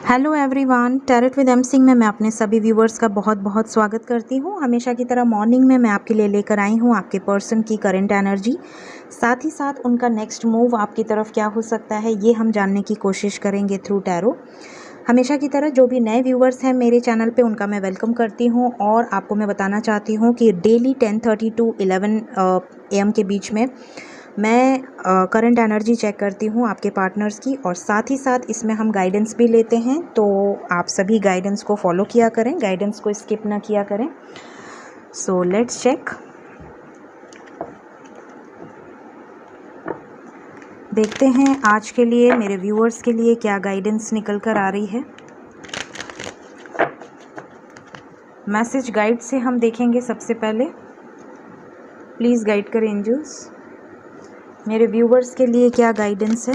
Hello everyone, tarot with M Singh में मैं अपने सभी व्यूवर्स का बहुत बहुत स्वागत करती हूँ। हमेशा की तरह मॉर्निंग में मैं आपके लिए लेकर आई हूँ आपके पर्सन की करंट एनर्जी, साथ ही साथ उनका नेक्स्ट मूव आपकी तरफ क्या हो सकता है ये हम जानने की कोशिश करेंगे थ्रू टैरो। हमेशा की तरह जो भी नए व्यूवर्स हैं मेरे चैनल पे उनका मैं वेलकम करती हूँ और आपको मैं बताना चाहती हूँ कि डेली 10:30 टू 11 AM के बीच में मैं करंट एनर्जी चेक करती हूँ आपके पार्टनर्स की, और साथ ही साथ इसमें हम गाइडेंस भी लेते हैं। तो आप सभी गाइडेंस को फॉलो किया करें, गाइडेंस को स्किप ना किया करें। So let's check. देखते हैं आज के लिए मेरे व्यूअर्स के लिए क्या गाइडेंस निकल कर आ रही है। मैसेज गाइड से हम देखेंगे सबसे पहले। प्लीज़ गाइड करें एंजल्स, मेरे व्यूवर्स के लिए क्या गाइडेंस है।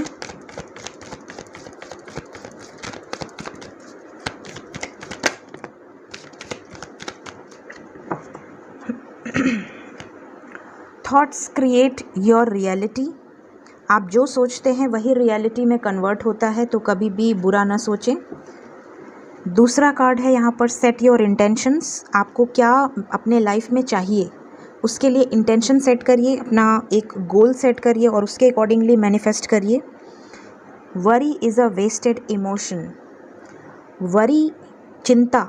Thoughts create your reality. आप जो सोचते हैं वही रियलिटी में कन्वर्ट होता है, तो कभी भी बुरा ना सोचें। दूसरा कार्ड है यहाँ पर सेट योर इंटेंशंस। आपको क्या अपने लाइफ में चाहिए उसके लिए इंटेंशन सेट करिए, अपना एक गोल सेट करिए और उसके अकॉर्डिंगली मैनिफेस्ट करिए। Worry is a wasted emotion. Worry, चिंता,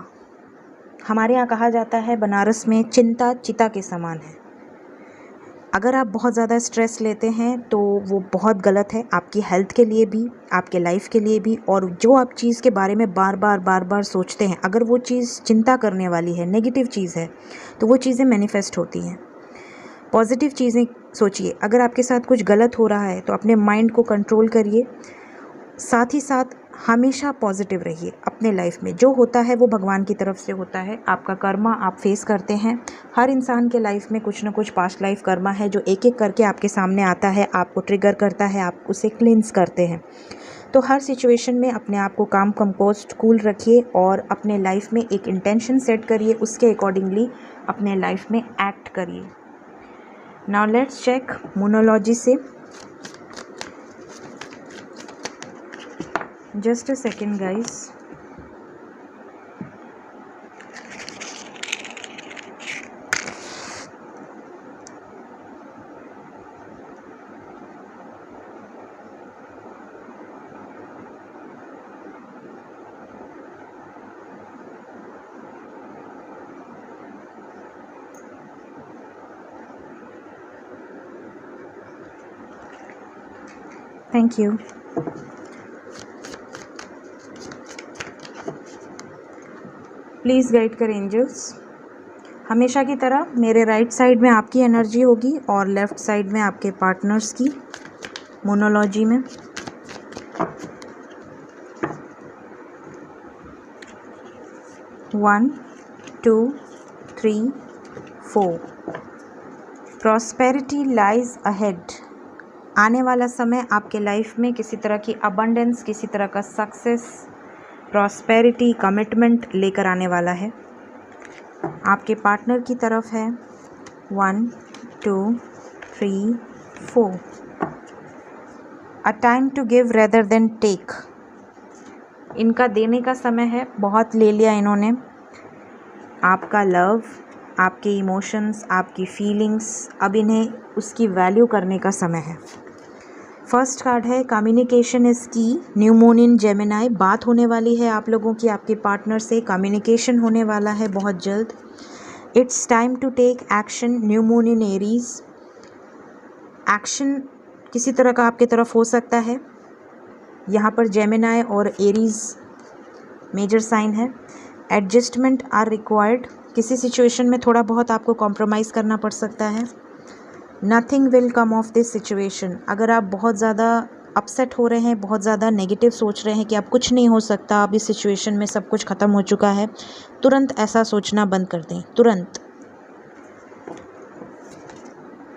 हमारे यहाँ कहा जाता है बनारस में चिंता चिता के समान है। अगर आप बहुत ज़्यादा स्ट्रेस लेते हैं तो वो बहुत गलत है, आपकी हेल्थ के लिए भी, आपके लाइफ के लिए भी। और जो आप चीज़ के बारे में बार बार सोचते हैं, अगर वो चीज़ चिंता करने वाली है, नेगेटिव चीज़ है, तो वो चीज़ें मैनिफेस्ट होती हैं। पॉजिटिव चीज़ें सोचिए। अगर आपके साथ कुछ गलत हो रहा है तो अपने माइंड को कंट्रोल करिए, साथ ही साथ हमेशा पॉजिटिव रहिए। अपने लाइफ में जो होता है वो भगवान की तरफ से होता है। आपका कर्मा आप फेस करते हैं। हर इंसान के लाइफ में कुछ ना कुछ पास्ट लाइफ कर्मा है जो एक एक करके आपके सामने आता है, आपको ट्रिगर करता है, आप उसे क्लींस करते हैं। तो हर सिचुएशन में अपने आप को काम कंपोस्ट कूल रखिए और अपने लाइफ में एक इंटेंशन सेट करिए, उसके अकॉर्डिंगली अपने लाइफ में एक्ट करिए। नाउ लेट्स चेक मोनोलॉजी से। Just a second, guys. Thank you. Please guide करें एंजल्स। हमेशा की तरह मेरे राइट साइड में आपकी एनर्जी होगी और लेफ़्ट साइड में आपके पार्टनर्स की मोनोलॉजी में। One, two, three, four. Prosperity lies ahead. आने वाला समय आपके लाइफ में किसी तरह की अबंडेंस, किसी तरह का सक्सेस, प्रॉस्पेरिटी, कमिटमेंट लेकर आने वाला है। आपके पार्टनर की तरफ है 1, 2, 3, 4। A time to give rather than take. इनका देने का समय है, बहुत ले लिया इन्होंने। आपका लव, आपके इमोशंस, आपकी फीलिंग्स, अब इन्हें उसकी वैल्यू करने का समय है। फर्स्ट कार्ड है कम्युनिकेशन इज की। न्यू मून इन जेमिनाई। बात होने वाली है आप लोगों की आपके पार्टनर से, कम्युनिकेशन होने वाला है बहुत जल्द। It's time to take action. New moon in Aries. Action किसी तरह का आपकी तरफ हो सकता है। यहाँ पर जेमिनाई और एरीज मेजर साइन है। Adjustment are required. किसी सिचुएशन में थोड़ा बहुत आपको कॉम्प्रोमाइज़ करना पड़ सकता है। Nothing will come of this situation. अगर आप बहुत ज़्यादा अपसेट हो रहे हैं, बहुत ज़्यादा नेगेटिव सोच रहे हैं कि अब कुछ नहीं हो सकता, अब इस सिचुएशन में सब कुछ ख़त्म हो चुका है, तुरंत ऐसा सोचना बंद कर दें, तुरंत।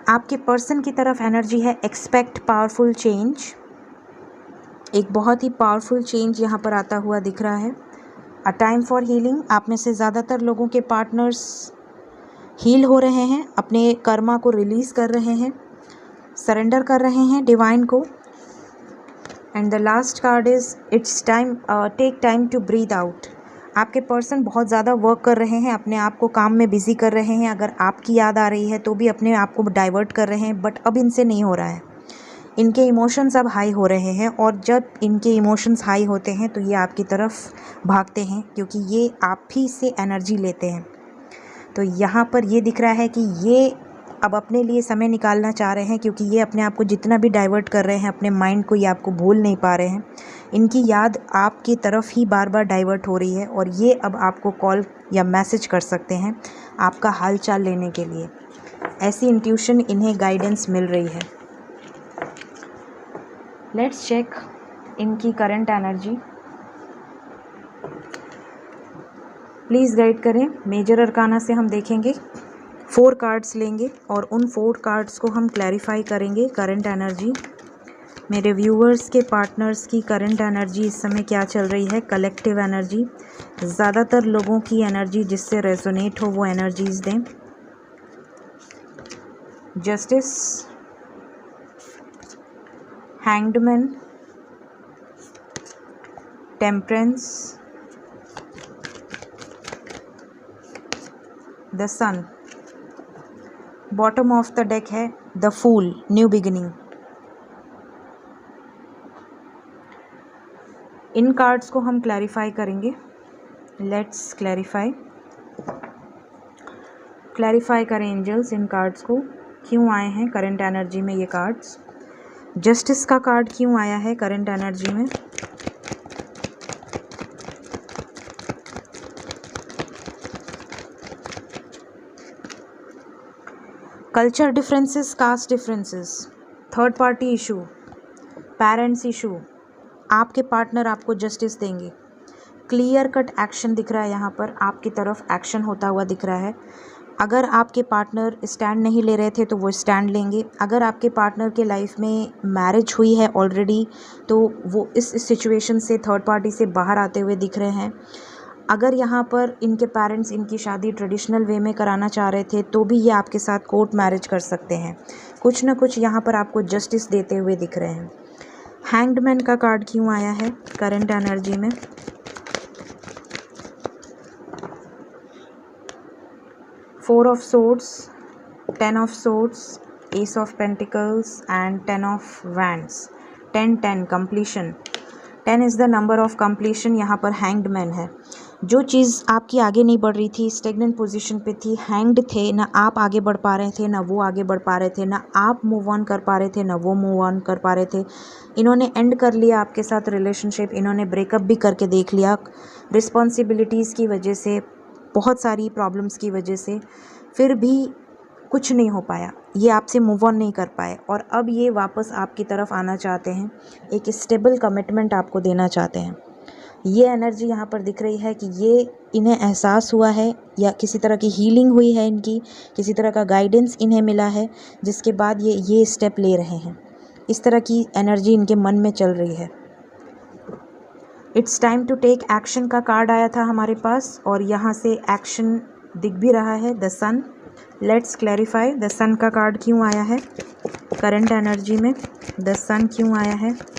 आपके पर्सन की तरफ एनर्जी है एक्सपेक्ट पावरफुल चेंज। एक बहुत ही पावरफुल चेंज यहाँ पर आता हुआ दिख रहा है। A time for healing. आप में से ज़्यादातर लोगों के पार्टनर्स हील हो रहे हैं, अपने कर्मा को रिलीज़ कर रहे हैं, सरेंडर कर रहे हैं डिवाइन को। And the last card is it's time, take time to breathe out. आपके पर्सन बहुत ज़्यादा वर्क कर रहे हैं, अपने आप को काम में बिज़ी कर रहे हैं, अगर आपकी याद आ रही है तो भी अपने आप को डाइवर्ट कर रहे हैं, बट अब इनसे नहीं हो रहा है। इनके इमोशंस अब हाई हो रहे हैं, और जब इनके इमोशंस हाई होते हैं तो ये आपकी तरफ भागते हैं, क्योंकि ये आप ही से एनर्जी लेते हैं। तो यहाँ पर ये दिख रहा है कि ये अब अपने लिए समय निकालना चाह रहे हैं, क्योंकि ये अपने आप को जितना भी डाइवर्ट कर रहे हैं अपने माइंड को, ये आपको भूल नहीं पा रहे हैं। इनकी याद आपकी तरफ ही बार बार डाइवर्ट हो रही है, और ये अब आपको कॉल या मैसेज कर सकते हैं आपका हाल चाल लेने के लिए। ऐसी इंट्यूशन इन्हें गाइडेंस मिल रही है। लेट्स चेक इनकी करंट एनर्जी। प्लीज़ गाइड करें। मेजर अरकाना से हम देखेंगे, 4 कार्ड्स लेंगे और उन 4 कार्ड्स को हम क्लैरिफाई करेंगे। करंट एनर्जी, मेरे व्यूअर्स के पार्टनर्स की करंट एनर्जी इस समय क्या चल रही है। कलेक्टिव एनर्जी, ज़्यादातर लोगों की एनर्जी जिससे रेजोनेट हो वो एनर्जीज दें। Justice, hanged man, temperance, the sun. Bottom of the deck है द फूल, न्यू बिगिनिंग। इन कार्ड्स को हम क्लैरिफाई करेंगे। लेट्स क्लैरिफाई करें एंजल्स इन कार्ड्स को, क्यों आए हैं करंट एनर्जी में ये कार्ड्स। जस्टिस का कार्ड क्यों आया है करंट एनर्जी में। Culture differences, caste differences, third party issue, parents issue, आपके पार्टनर आपको जस्टिस देंगे। क्लियर कट एक्शन दिख रहा है यहाँ पर, आपकी तरफ एक्शन होता हुआ दिख रहा है। अगर आपके पार्टनर स्टैंड नहीं ले रहे थे तो वो स्टैंड लेंगे। अगर आपके पार्टनर के लाइफ में मैरिज हुई है ऑलरेडी तो वो इस सिचुएशन से, थर्ड पार्टी से बाहर आते हुए दिख रहे हैं। अगर यहाँ पर इनके पेरेंट्स इनकी शादी ट्रेडिशनल वे में कराना चाह रहे थे तो भी ये आपके साथ कोर्ट मैरिज कर सकते हैं। कुछ ना कुछ यहाँ पर आपको जस्टिस देते हुए दिख रहे हैं। हैंग्ड मैन का कार्ड क्यों आया है करंट एनर्जी में। Four of swords, 10 of swords, S of pentacles and 10 of wands. 10 completion, 10 is the number of completion. यहाँ पर हैंग्ड मैन है। जो चीज़ आपकी आगे नहीं बढ़ रही थी, स्टेगनेंट पोजीशन पे थी, हैंग्ड थे, ना आप आगे बढ़ पा रहे थे ना वो आगे बढ़ पा रहे थे, ना आप मूव ऑन कर पा रहे थे ना वो मूव ऑन कर पा रहे थे। इन्होंने एंड कर लिया आपके साथ रिलेशनशिप, इन्होंने ब्रेकअप भी करके देख लिया रिस्पॉन्सिबिलिटीज़ की वजह से, बहुत सारी प्रॉब्लम्स की वजह से, फिर भी कुछ नहीं हो पाया, ये आपसे मूव ऑन नहीं कर पाए, और अब ये वापस आपकी तरफ आना चाहते हैं, एक स्टेबल कमिटमेंट आपको देना चाहते हैं। ये एनर्जी यहाँ पर दिख रही है कि ये इन्हें एहसास हुआ है या किसी तरह की हीलिंग हुई है इनकी, किसी तरह का गाइडेंस इन्हें मिला है, जिसके बाद ये स्टेप ले रहे हैं। इस तरह की एनर्जी इनके मन में चल रही है। It's time to take action का कार्ड आया था हमारे पास, और यहाँ से एक्शन दिख भी रहा है, the sun. Let's clarify, the sun का कार्ड क्यों आया है करंट एनर्जी में। द सन क्यों आया है।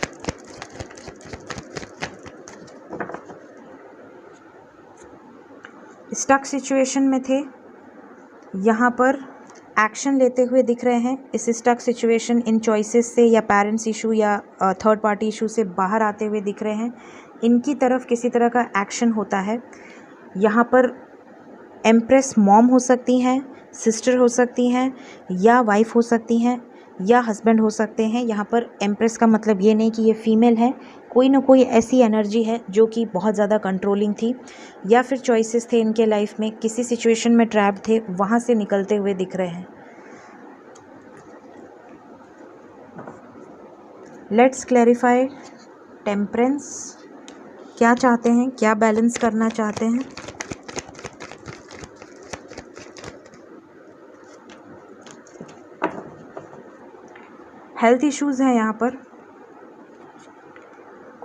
स्टक सिचुएशन में थे, यहाँ पर एक्शन लेते हुए दिख रहे हैं। इस स्टक सिचुएशन, इन चॉइसेस से या पेरेंट्स इशू या थर्ड पार्टी इशू से बाहर आते हुए दिख रहे हैं। इनकी तरफ किसी तरह का एक्शन होता है। यहाँ पर एम्प्रेस मॉम हो सकती हैं, सिस्टर हो सकती हैं, या वाइफ हो सकती हैं, या हस्बैंड हो सकते हैं। यहाँ पर एम्प्रेस का मतलब ये नहीं कि ये फीमेल है, कोई ना कोई ऐसी एनर्जी है जो कि बहुत ज़्यादा कंट्रोलिंग थी, या फिर चॉइसेस थे इनके लाइफ में, किसी सिचुएशन में ट्रैप थे, वहाँ से निकलते हुए दिख रहे हैं। लेट्स क्लैरिफाई टेम्परेंस, क्या चाहते हैं, क्या बैलेंस करना चाहते हैं। हेल्थ इश्यूज़ हैं यहाँ पर,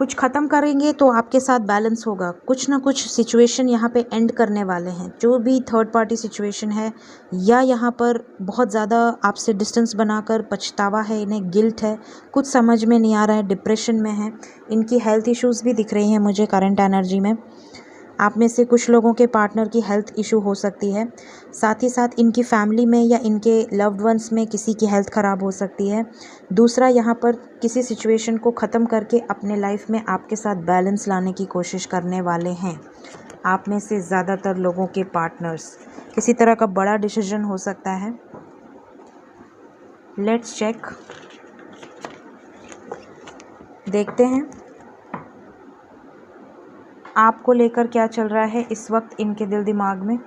कुछ ख़त्म करेंगे तो आपके साथ बैलेंस होगा। कुछ ना कुछ सिचुएशन यहाँ पे एंड करने वाले हैं, जो भी थर्ड पार्टी सिचुएशन है, या यहाँ पर बहुत ज़्यादा आपसे डिस्टेंस बनाकर पछतावा है, इन्हें गिल्ट है, कुछ समझ में नहीं आ रहा है, डिप्रेशन में है। इनकी हेल्थ इश्यूज़ भी दिख रही हैं मुझे करंट एनर्जी में। आप में से कुछ लोगों के पार्टनर की हेल्थ इशू हो सकती है। साथ ही साथ इनकी फैमिली में या इनके लव्ड वंस में किसी की हेल्थ ख़राब हो सकती है। दूसरा, यहाँ पर किसी सिचुएशन को ख़त्म करके अपने लाइफ में आपके साथ बैलेंस लाने की कोशिश करने वाले हैं। आप में से ज़्यादातर लोगों के पार्टनर्स, किसी तरह का बड़ा डिसीजन हो सकता है। लेट्स चेक, देखते हैं आपको लेकर क्या चल रहा है इस वक्त इनके दिल दिमाग में।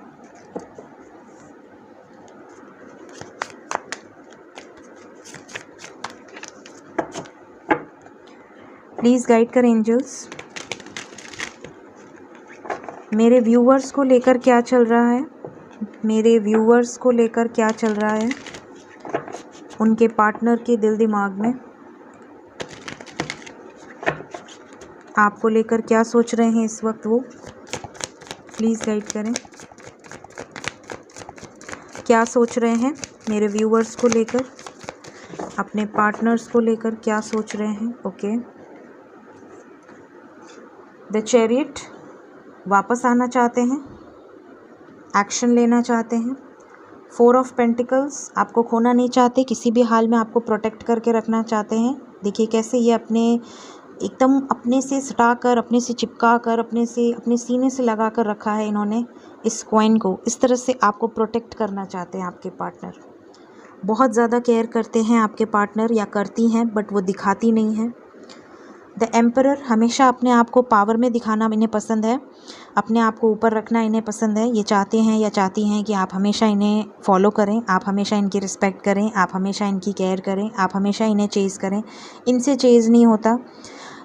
प्लीज़ गाइड करें एंजल्स। मेरे व्यूअर्स को लेकर क्या चल रहा है, मेरे व्यूअर्स को लेकर क्या चल रहा है उनके पार्टनर के दिल दिमाग में। आपको लेकर क्या सोच रहे हैं इस वक्त वो, प्लीज़ गाइड करें। क्या सोच रहे हैं मेरे व्यूअर्स को लेकर, अपने पार्टनर्स को लेकर क्या सोच रहे हैं। ओके, द चैरियट, वापस आना चाहते हैं, एक्शन लेना चाहते हैं। 4 ऑफ पेंटिकल्स, आपको खोना नहीं चाहते, किसी भी हाल में आपको प्रोटेक्ट करके रखना चाहते हैं। देखिए कैसे ये एकदम अपने से सटा कर, अपने से चिपका कर, अपने सीने से लगा कर रखा है इन्होंने इस कॉइन को। इस तरह से आपको प्रोटेक्ट करना चाहते हैं आपके पार्टनर। बहुत ज़्यादा केयर करते हैं आपके पार्टनर, या करती हैं, बट वो दिखाती नहीं है। द एम्परर, हमेशा अपने आप को पावर में दिखाना इन्हें पसंद है, अपने आप को ऊपर रखना इन्हें पसंद है। ये चाहते हैं या चाहती हैं कि आप हमेशा इन्हें फॉलो करें, आप हमेशा इनकी रिस्पेक्ट करें, आप हमेशा इनकी केयर करें, आप हमेशा इन्हें चेज़ करें। इनसे चेज़ नहीं होता,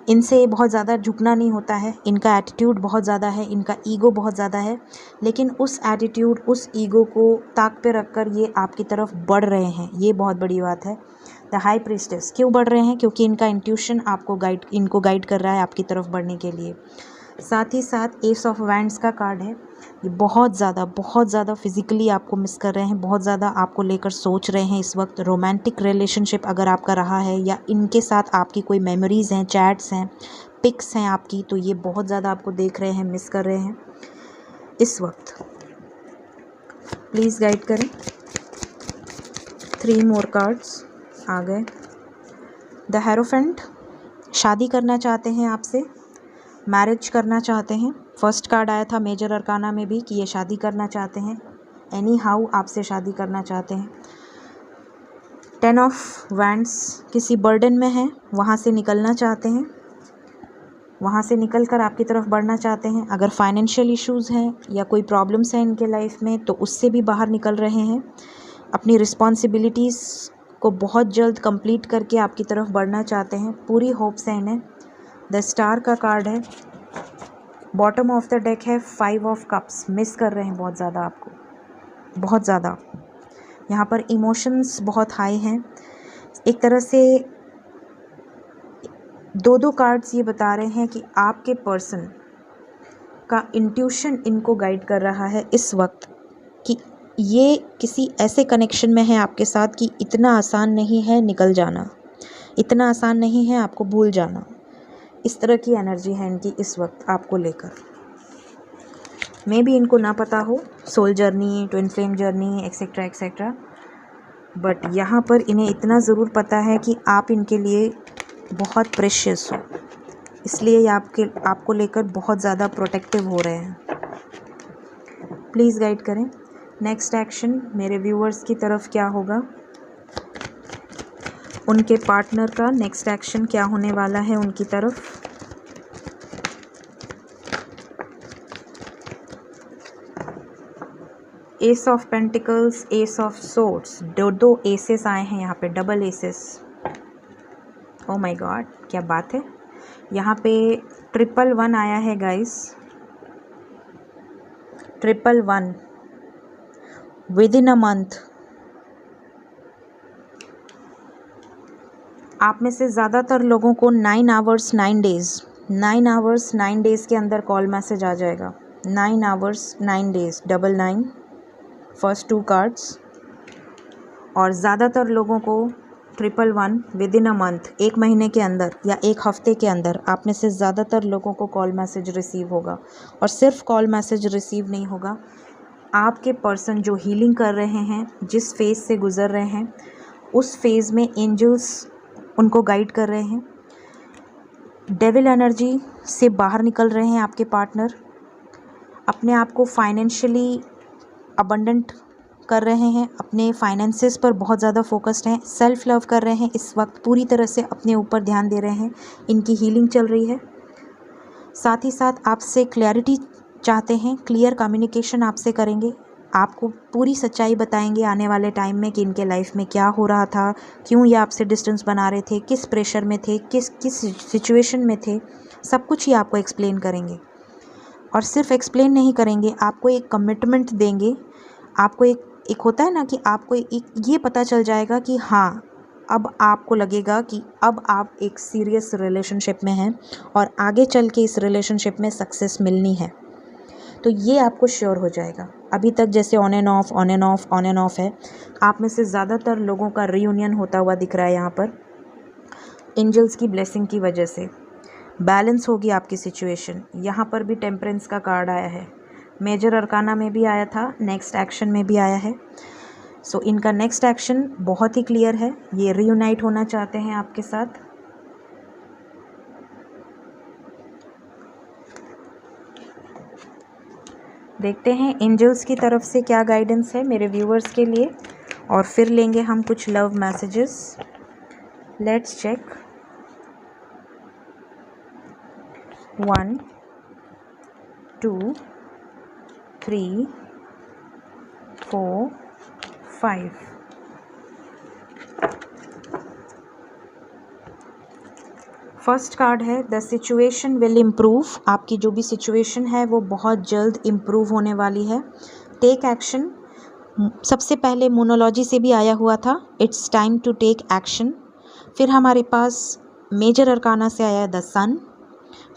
इनसे बहुत ज़्यादा झुकना नहीं होता है। इनका एटीट्यूड बहुत ज़्यादा है, इनका ईगो बहुत ज़्यादा है, लेकिन उस एटीट्यूड, उस ईगो को ताक पे रखकर ये आपकी तरफ बढ़ रहे हैं। ये बहुत बड़ी बात है। द हाई प्रीस्टेस, क्यों बढ़ रहे हैं? क्योंकि इनका इंट्यूशन इनको गाइड कर रहा है आपकी तरफ बढ़ने के लिए। साथ ही साथ एस ऑफ वैंड्स का कार्ड है। ये बहुत ज़्यादा फिज़िकली आपको मिस कर रहे हैं, बहुत ज़्यादा आपको लेकर सोच रहे हैं इस वक्त। रोमांटिक रिलेशनशिप अगर आपका रहा है, या इनके साथ आपकी कोई मेमोरीज़ हैं, चैट्स हैं, पिक्स हैं आपकी, तो ये बहुत ज़्यादा आपको देख रहे हैं, मिस कर रहे हैं इस वक्त। प्लीज़ गाइड करें। 3 मोर कार्ड्स आ गए। द हेरोफेंट, शादी करना चाहते हैं आपसे, मैरिज करना चाहते हैं। फर्स्ट कार्ड आया था मेजर अरकाना में भी कि ये शादी करना चाहते हैं, एनी हाउ आपसे शादी करना चाहते हैं। 10 ऑफ वैंड्स, किसी बर्डन में हैं, वहाँ से निकलना चाहते हैं, वहाँ से निकल कर आपकी तरफ बढ़ना चाहते हैं। अगर फाइनेंशियल इश्यूज़ हैं या कोई प्रॉब्लम्स हैं इनके लाइफ में, तो उससे भी बाहर निकल रहे हैं। अपनी रिस्पॉन्सिबिलिटीज़ को बहुत जल्द कंप्लीट करके आपकी तरफ बढ़ना चाहते हैं। पूरी होप्स हैं इन्हें। द स्टार का कार्ड है। बॉटम ऑफ द डेक है 5 ऑफ कप्स, मिस कर रहे हैं बहुत ज़्यादा आपको, बहुत ज़्यादा। यहाँ पर इमोशंस बहुत हाई हैं। एक तरह से 2 कार्ड्स ये बता रहे हैं कि आपके पर्सन का इंट्यूशन इनको गाइड कर रहा है इस वक्त कि ये किसी ऐसे कनेक्शन में है आपके साथ कि इतना आसान नहीं है निकल जाना, इतना आसान नहीं है आपको भूल जाना। इस तरह की एनर्जी है इनकी इस वक्त आपको लेकर। मे भी इनको ना पता हो soul journey, twin flame journey, etcetera etcetera, but यहाँ पर इन्हें इतना ज़रूर पता है कि आप इनके लिए बहुत प्रेशियस हो, इसलिए ये आपको लेकर बहुत ज़्यादा प्रोटेक्टिव हो रहे हैं। प्लीज़ गाइड करें। नेक्स्ट एक्शन मेरे व्यूअर्स की तरफ क्या होगा, उनके पार्टनर का नेक्स्ट एक्शन क्या होने वाला है उनकी तरफ। Ace of pentacles, ace of swords, दो एसेस आए हैं यहाँ पे, double aces. Oh my God, क्या बात है। यहाँ पे 111 आया है guys, 111 within a month. आप में से ज़्यादातर लोगों को 9 आवर्स 9 डेज़ 9 आवर्स 9 डेज़ के अंदर कॉल मैसेज आ जाएगा। 9 आवर्स 9 डेज़, 99 फर्स्ट 2 कार्ड्स। और ज़्यादातर लोगों को 111 विद इन अ मंथ, 1 महीने के अंदर या 1 हफ्ते के अंदर आप में से ज़्यादातर लोगों को कॉल मैसेज रिसीव होगा। और सिर्फ कॉल मैसेज रिसीव नहीं होगा, आपके पर्सन जो हीलिंग कर रहे हैं, जिस फेज़ से गुज़र रहे हैं, उस फेज़ में एंजल्स उनको गाइड कर रहे हैं। डेविल एनर्जी से बाहर निकल रहे हैं आपके पार्टनर। अपने आप को फाइनेंशियली अबंडेंट कर रहे हैं, अपने फाइनेंसेस पर बहुत ज़्यादा फोकस्ड हैं, सेल्फ लव कर रहे हैं, इस वक्त पूरी तरह से अपने ऊपर ध्यान दे रहे हैं। इनकी हीलिंग चल रही है। साथ ही साथ आपसे क्लैरिटी चाहते हैं, क्लियर कम्युनिकेशन आपसे करेंगे, आपको पूरी सच्चाई बताएंगे आने वाले टाइम में कि इनके लाइफ में क्या हो रहा था, क्यों ये आपसे डिस्टेंस बना रहे थे, किस प्रेशर में थे, किस सिचुएशन में थे, सब कुछ ही आपको एक्सप्लेन करेंगे। और सिर्फ एक्सप्लेन नहीं करेंगे, आपको एक कमिटमेंट देंगे। आपको एक होता है ना कि आपको एक ये पता चल जाएगा कि हाँ, अब आपको लगेगा कि अब आप एक सीरियस रिलेशनशिप में हैं और आगे चल के इस रिलेशनशिप में सक्सेस मिलनी है। तो ये आपको श्योर हो जाएगा। अभी तक जैसे on end of on end of on end of है, आप में से ज़्यादातर लोगों का रियूनियन होता हुआ दिख रहा है। यहाँ पर एंजल्स की ब्लेसिंग की वजह से बैलेंस होगी आपकी सिचुएशन। यहाँ पर भी टेम्परेंस का कार्ड आया है, मेजर अरकाना में भी आया था, नेक्स्ट एक्शन में भी आया है। सो इनका नेक्स्ट एक्शन बहुत ही क्लियर है, ये रीयूनाइट होना चाहते हैं आपके साथ। देखते हैं एंजल्स की तरफ से क्या गाइडेंस है मेरे व्यूअर्स के लिए, और फिर लेंगे हम कुछ love messages. Let's check. 1 2 3 4 5। First card है द सिचुएशन विल इम्प्रूव। आपकी जो भी सिचुएशन है वो बहुत जल्द इम्प्रूव होने वाली है। टेक एक्शन, सबसे पहले मोनोलॉजी से भी आया हुआ था, it's time to take action. फिर हमारे पास मेजर अरकाना से आया द सन,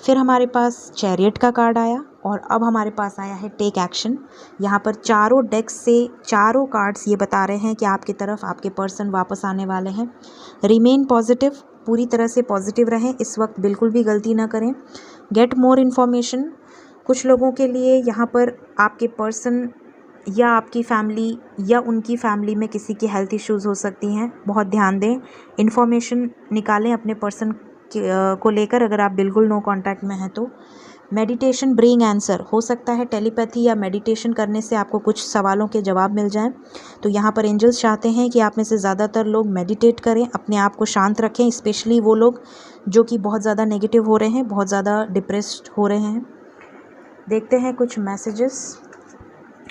फिर हमारे पास चैरियट का कार्ड आया, और अब हमारे पास आया है टेक एक्शन। यहाँ पर चारों डेक्स से चारों कार्ड्स ये बता रहे हैं कि आपकी तरफ आपके पर्सन वापस आने वाले हैं। रिमेन पॉजिटिव, पूरी तरह से पॉजिटिव रहें, इस वक्त बिल्कुल भी गलती ना करें। गेट मोर इन्फॉर्मेशन, कुछ लोगों के लिए यहाँ पर आपके पर्सन या आपकी फैमिली या उनकी फैमिली में किसी की हेल्थ इश्यूज़ हो सकती हैं, बहुत ध्यान दें। इन्फॉर्मेशन निकालें अपने पर्सन को लेकर, अगर आप बिल्कुल नो कांटेक्ट में हैं तो। मेडिटेशन ब्रिंग आंसर, हो सकता है टेलीपैथी या मेडिटेशन करने से आपको कुछ सवालों के जवाब मिल जाएं। तो यहाँ पर एंजल्स चाहते हैं कि आप में से ज़्यादातर लोग मेडिटेट करें, अपने आप को शांत रखें, स्पेशली वो लोग जो कि बहुत ज़्यादा नेगेटिव हो रहे हैं, बहुत ज़्यादा डिप्रेस्ड हो रहे हैं। देखते हैं कुछ मैसेजेस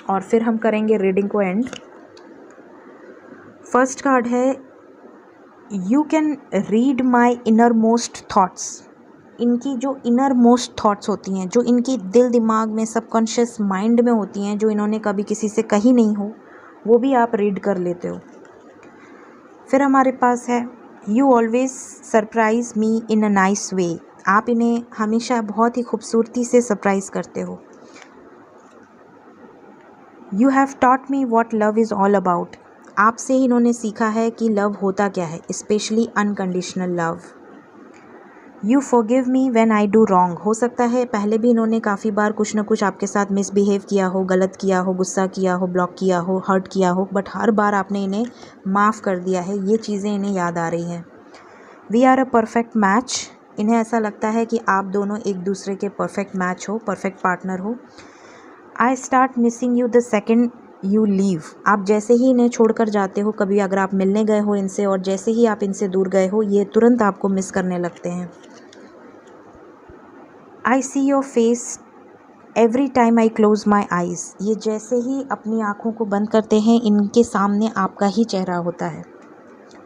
और फिर हम करेंगे रीडिंग को एंड। फर्स्ट कार्ड है you can read my inner most thoughts. इनकी जो इनर मोस्ट थाट्स होती हैं, जो इनकी दिल दिमाग में सबकॉन्शियस माइंड में होती हैं, जो इन्होंने कभी किसी से कही नहीं हो, वो भी आप रीड कर लेते हो। फिर हमारे पास है you always surprise me in a nice way. आप इन्हें हमेशा बहुत ही खूबसूरती से सरप्राइज करते हो। You have taught me what love is all about. आपसे ही इन्होंने सीखा है कि लव होता क्या है, specially unconditional love. You forgive me when I do wrong. हो सकता है पहले भी इन्होंने काफ़ी बार कुछ ना कुछ आपके साथ मिसबिहेव किया हो, गलत किया हो, गुस्सा किया हो, ब्लॉक किया हो, हर्ट किया हो, बट हर बार आपने इन्हें माफ़ कर दिया है। ये चीज़ें इन्हें याद आ रही हैं। We are a perfect match. इन्हें ऐसा लगता है कि आप दोनों एक दूसरे के परफेक्ट मैच हो, परफेक्ट पार्टनर हो। I start missing you the second you leave. आप जैसे ही इन्हें छोड़कर जाते हो, कभी अगर आप मिलने गए हो इनसे और जैसे ही आप इनसे दूर गए हो, ये तुरंत आपको मिस करने लगते हैं। I see your face every time I close my eyes. ये जैसे ही अपनी आँखों को बंद करते हैं, इनके सामने आपका ही चेहरा होता है।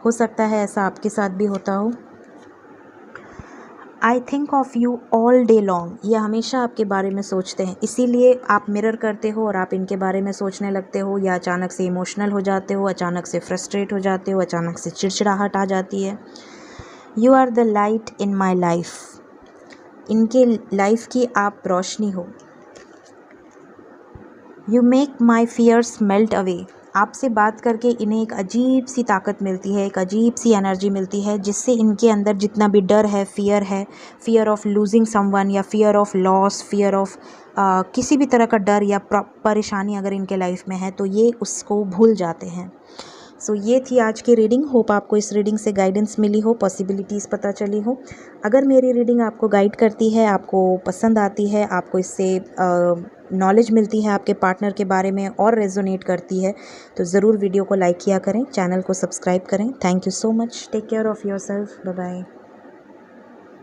हो सकता है ऐसा आपके साथ भी होता हो। I think of you all day long. ये हमेशा आपके बारे में सोचते हैं, इसीलिए आप मिरर करते हो और आप इनके बारे में सोचने लगते हो, या अचानक से इमोशनल हो जाते हो, अचानक से फ्रस्ट्रेट हो जाते हो, अचानक से चिड़चिड़ाहट आ जाती है। You are the light in my life. इनके लाइफ की आप रोशनी हो। You make my fears melt away, आपसे बात करके इन्हें एक अजीब सी ताकत मिलती है, एक अजीब सी एनर्जी मिलती है, जिससे इनके अंदर जितना भी डर है, फियर ऑफ लूजिंग समवन या fear of loss, fear of किसी भी तरह का डर या परेशानी अगर इनके लाइफ में है तो ये उसको भूल जाते हैं। सो ये थी आज की रीडिंग। होप आपको इस रीडिंग से गाइडेंस मिली हो, पॉसिबिलिटीज़ पता चली हो। अगर मेरी रीडिंग आपको गाइड करती है, आपको पसंद आती है, आपको इससे नॉलेज मिलती है आपके पार्टनर के बारे में और रेजोनेट करती है, तो ज़रूर वीडियो को लाइक किया करें, चैनल को सब्सक्राइब करें। Thank you so much. Take care of yourself. Bye bye.